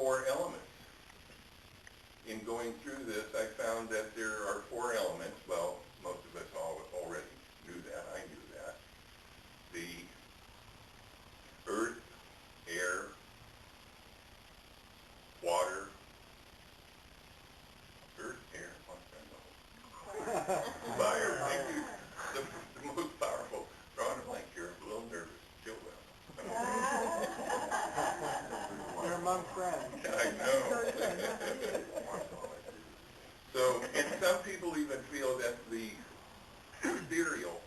4 elements. In going through this, I found that there are 4 elements. Well, most of us already knew that. I knew that. The earth, air, water, fire. Thank you. The most powerful. Drawing a blank here. I'm a little nervous. Chill well. You're among friends. I know. So, and some people even feel that the ethereal,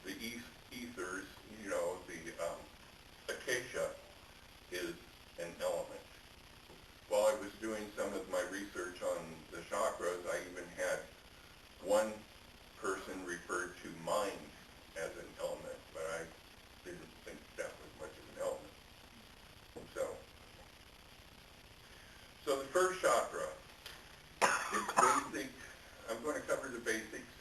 the ethers, you know, the acacia is an element. While I was doing some of my research on the chakras, I even had one person referred to mind as an element, but I didn't think that was much of an element. So the first chakra is basic. I'm going to cover the basics.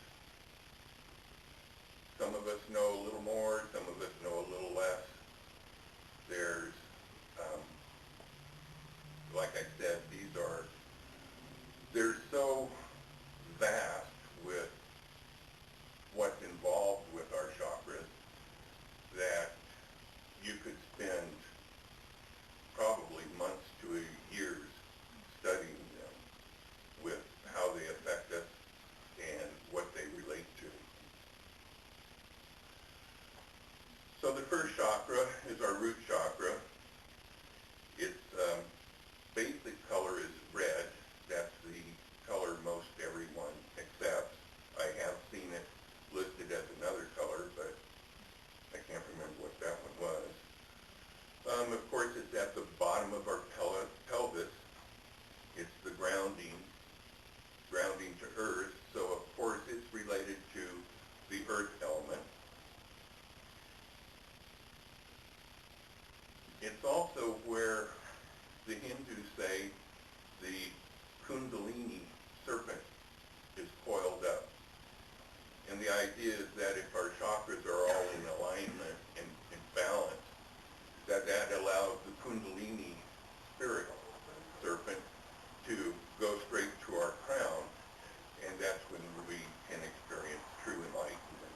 Some of us know a little more, some of us know a little less. Like I said, they're so vast with what's involved with our chakras that you could spend probably months to years studying them with how they affect us and what they relate to. So the first chakra is our root chakra. Its basic color is red. That's the color most everyone accepts. I have seen it listed as another color, but I can't remember what that one was. Of course, it's at the bottom of our pelvis. It's the grounding to earth. So, of course, it's related to the earth element. It's also where the Hindus say the Kundalini serpent is coiled up. And the idea is that if our chakras are all in alignment and in balance, that allows the Kundalini spirit serpent to go straight to our crown, and that's when we can experience true enlightenment.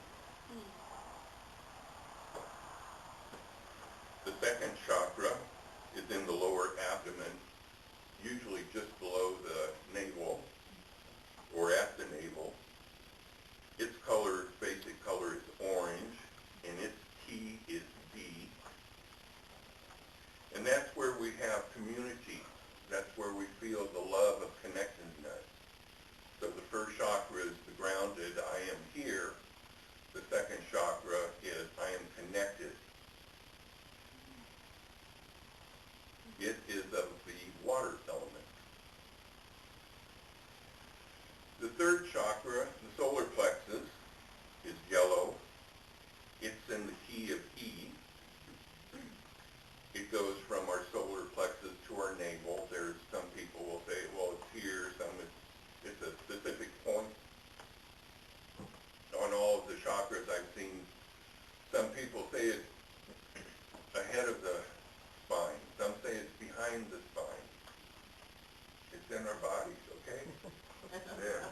The second chakra is in the lower abdomen, usually just below the navel or at the navel. Its basic color is orange, and its key is D. And that's where we have community. That's where we feel the love of connectedness. So the first chakra is the grounded, I am here. The second chakra is I am connected. It is of the water element. The third chakra, the solar plexus, is yellow. It's in the key of E. It goes from our solar plexus to our navel. There's some people will say, well, it's here. Some it's a specific point. On all of the chakras I've seen, some people say it's ahead of the spine. Some say it's behind the spine. It's in our bodies, okay? There.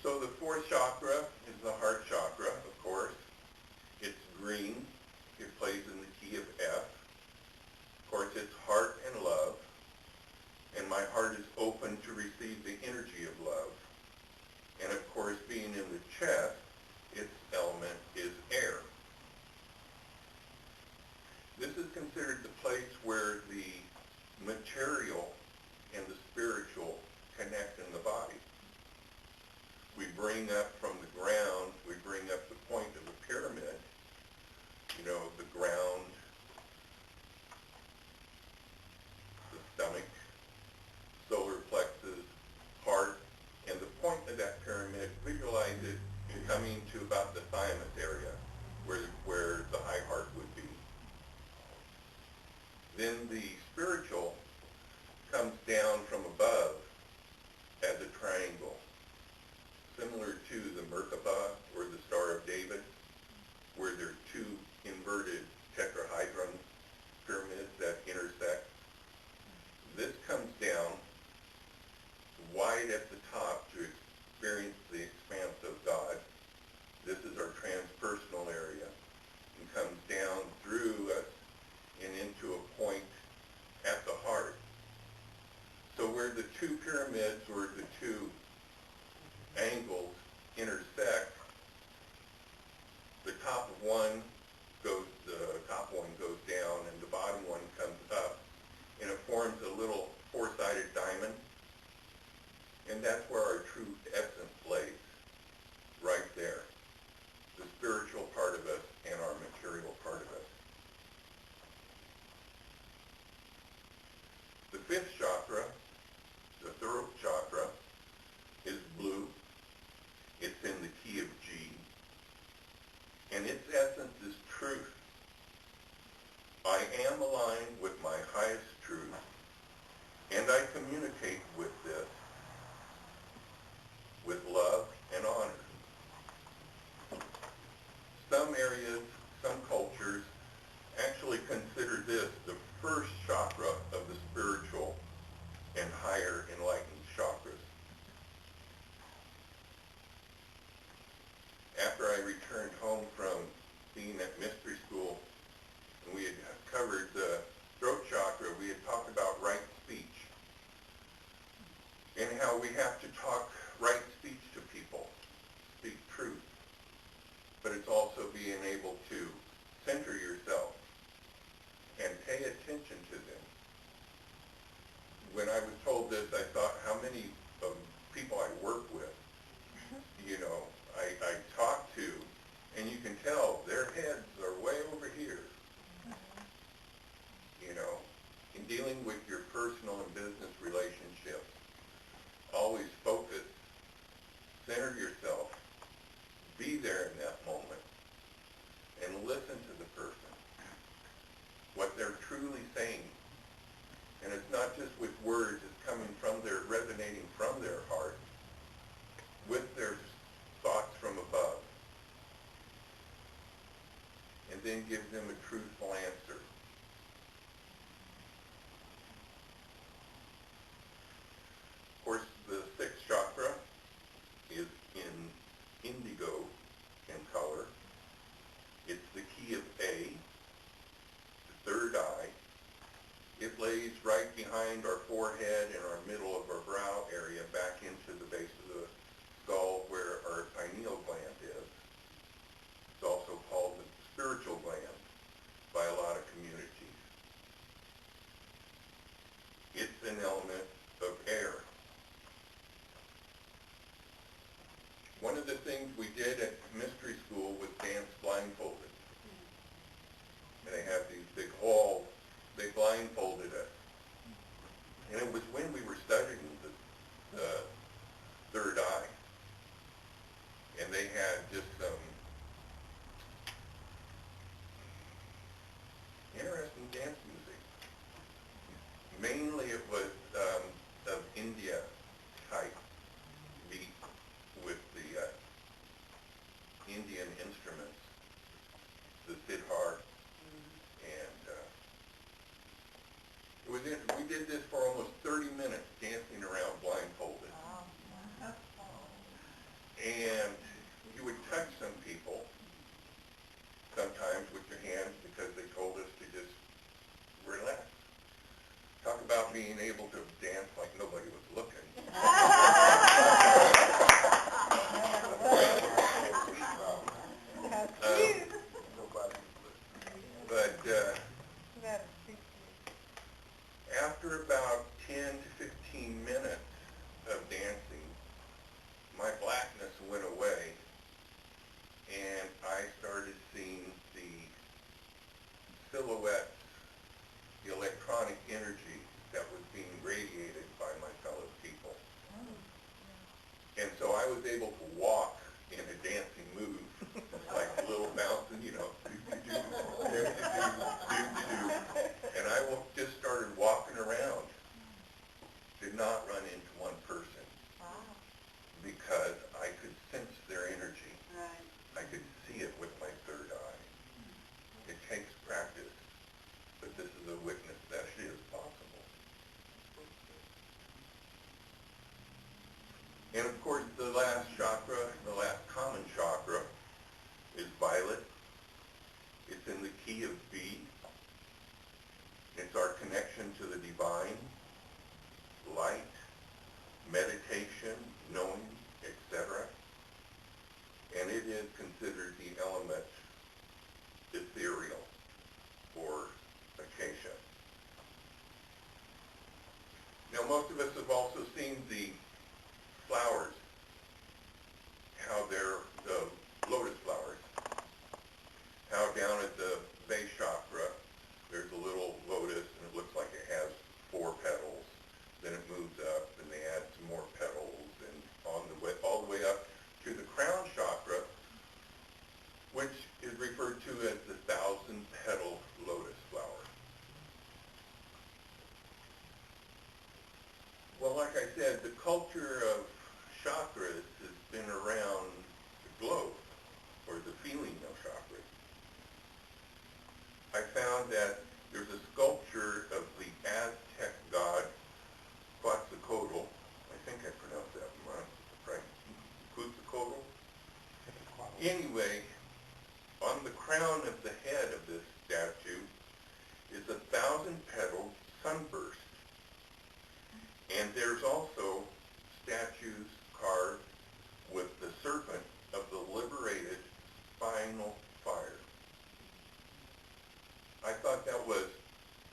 So the fourth chakra is the heart chakra, of course. It's green. It plays in the key of F. Of course, it's heart and love. And my heart is open to receive the energy of love. And of course, being in the chest, its element is air. This is considered the place where the material and the spiritual connect in the body. We bring up from the ground, we bring up the point of the pyramid, you know, the ground, the stomach, solar plexus, heart, and the point of that pyramid, visualize it coming to about the thymus area, where the high heart would be. Then the spiritual comes down from above as a triangle, similar to the Merkaba or the Star of David, where there are two inverted tetrahedron pyramids that intersect. This comes down wide at the top to experience the expanse of God. This is our transpersonal area, and comes down through us and into a point at the heart. So where the two pyramids or the two angles intersect, the top one goes down and the bottom one comes up, and it forms a little four-sided diamond. And that's where our true essence lays, right there. The spiritual part of us and our material part of us. The fifth chakra, the throat chakra, is blue. It's in the key of G. And its essence is truth. I am aligned with my highest truth, and I communicate with this with love and honor. Some areas, some cultures actually consider this the first chakra of the spiritual and higher enlightened chakras. After I returned home from being at mystery school, and we had covered the throat chakra, we had talked about right speech and how we have to talk right speech to people, speak truth. But it's also being able to center yourself and pay attention to them. When I was told this, I thought how many people I work with, I talk to, and you can tell their heads are way over here. In dealing with your personal and business relationships, always focus, center yourself, be there in that moment, and listen to the person, what they're truly saying. And it's not just with words, it's coming from resonating from their heart, with their thoughts from above, and then give them a truthful answer. Of course, the sixth chakra is in indigo in color. It's the key of A, the third eye. It lays right behind our forehead and our middle of our brow area back into the base of the skull where our pineal gland is. It's also called the spiritual gland by a lot of communities. It's an element of air. One of the things we did at mystery school was dance blindfolded. And they have these big halls. They blindfolded us. And it was when we were studying the third eye. And they had just some interesting dance music. Mainly it was of India type beat with the Indian instruments, the sitar, and we did this for almost 30 minutes, dancing around blindfolded. And you would touch some people, sometimes with your hands, because they told us to just relax. Talk about being able to dance like nobody was looking. After about 10 to 15 minutes of dancing, my blackness went away, and I started seeing the silhouettes, the electronic energy that was being radiated by my fellow people. And so I was able to walk in a dancing move, like a little bouncing, and I just started walking around. And of course, the last chakra, the last common chakra, is violet. It's in the key of B. It's our connection to the divine, light, meditation, knowing, etc. And it is considered the element ethereal or acacia. Now, most of us have also seen the flowers, how they're the lotus flowers, how down at the base chakra there's a little lotus and it looks like it has 4 petals. Then it moves up and they add some more petals and all the way up to the crown chakra, which is referred to as the 1,000-petal lotus flower. Well, like I said, the culture of chakras has been around the globe, or the feeling of chakras. I found that there's a sculpture of the Aztec god Quetzalcoatl. I think I pronounced that right. Quetzalcoatl. Anyway, on the crown of the head of this statue is a 1,000-petal sunburst. And there's also statues carved with the serpent of the liberated spinal fire. I thought that was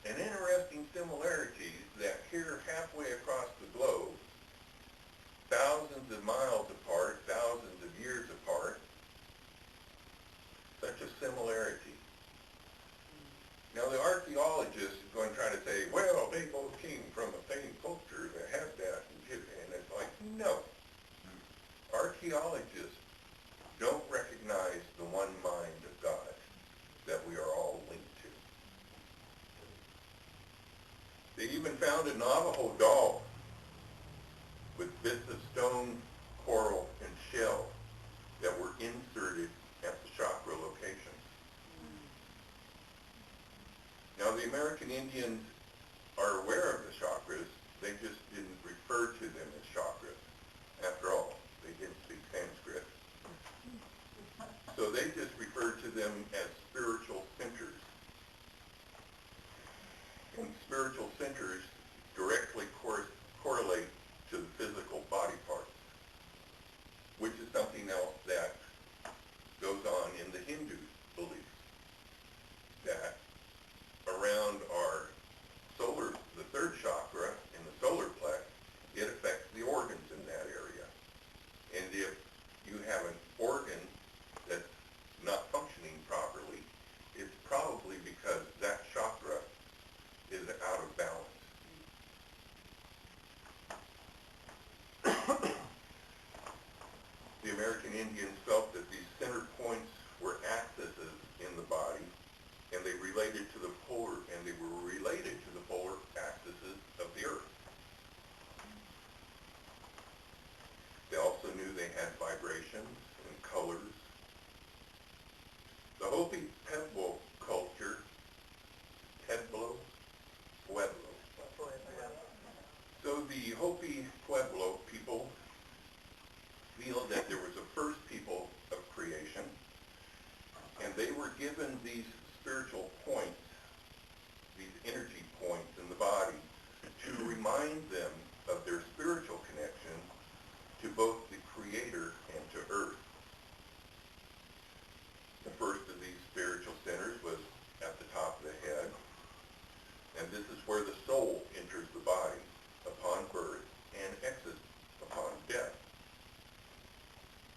an interesting similarity that here halfway across the globe, thousands of miles apart, thousands of years apart, such a similarity. Now the archaeologist is going to try to say, well, they both came from the same culture that had that, and it's like, no. Archaeologists don't recognize the one mind of God that we are all linked to. They even found a Navajo doll with bits of stone, coral, and shell that were inserted at the chakra locations. Now the American Indians are aware of the chakras, they just didn't refer to them as chakras. After all, they didn't speak Sanskrit. So they just referred to them as spiritual centers. And spiritual centers directly correlate to the physical body parts, which is something else that goes on in the Hindu beliefs, that around our the third chakra in the solar plex, it affects the organs in that area. And if you have an organ that's not functioning properly, it's probably because that chakra is out of balance. The American Indians felt that these center points were axes in the body, and they related to the polar, and they were related to the polar axes of the Earth. They also knew they had vibrations and colors. The Hopi Pueblo culture, Pueblo. So the Hopi Pueblo people feel that there was a first people of creation, and they were given these spiritual points, these energy points in the body, to remind them of their spiritual connection to both the Creator and to Earth. The first of these spiritual centers was at the top of the head, and this is where the soul enters the body upon birth and exits upon death.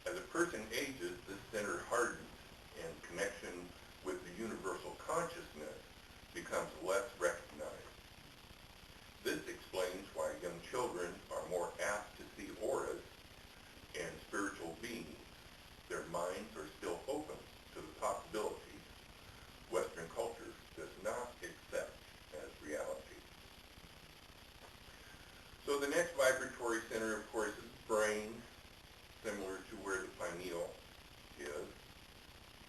As a person ages, this center hardens, and connection with the universal consciousness becomes less recognized. This explains why young children are more apt to see auras and spiritual beings. Their minds are still open to the possibilities Western culture does not accept as reality. So the next vibratory center, of course, is brain, similar to where the pineal is.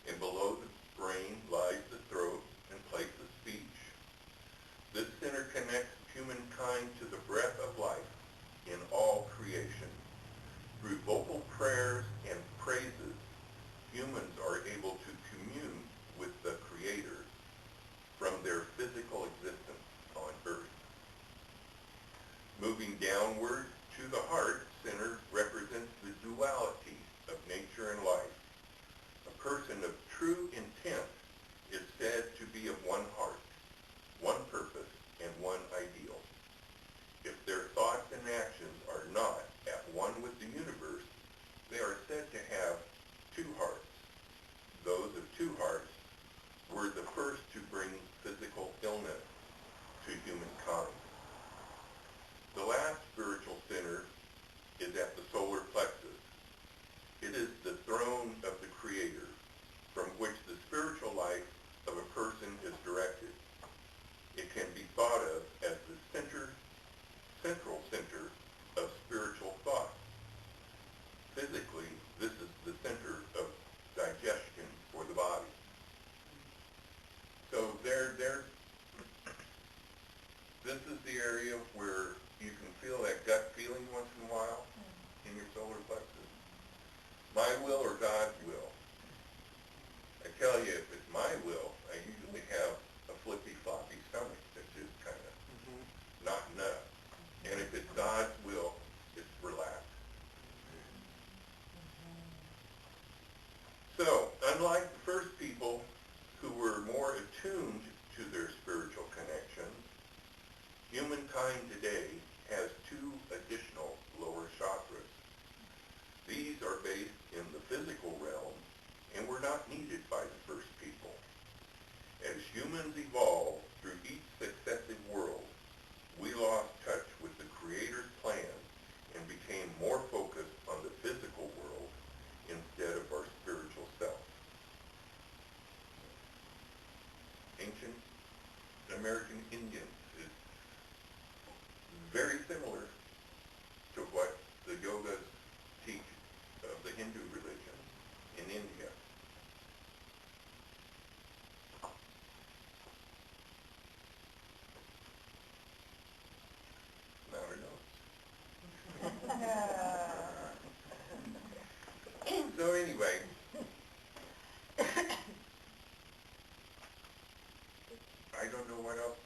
And below the brain lies the throat and place of speech. This center connects humankind to the breath of life in all creation. Downward to the heart center represents the duality of nature and life. A person of true intent is said to be of one heart, one purpose, and one ideal. If their thoughts and actions are not at one with the universe, they are said to have two hearts. Those of two hearts were the first to bring physical illness to humankind. The last spiritual center is at the solar plexus. It is the throne of the Creator, from which the spiritual life of a person is directed. It can be thought of as the central center of spiritual thought. Physically, this is the center of digestion for the body. So this is the area where you can feel that gut feeling once in a while in your solar plexus. My will or God's will? I tell you, if it's my will, I usually have a flippy floppy stomach that's just kind of not enough. And if it's God's will, it's relaxed. So, unlike the first people who were more attuned to their spiritual connections, humankind today has two additional lower chakras. These are based in the physical realm and were not needed by the first people. As humans evolved through each successive world, we lost touch with the Creator's plan and became more focused on the physical world instead of our spiritual self. Ancient American Indians is very similar to what the yogas teach of the Hindu religion in India. Louder notes. So anyway, I don't know what else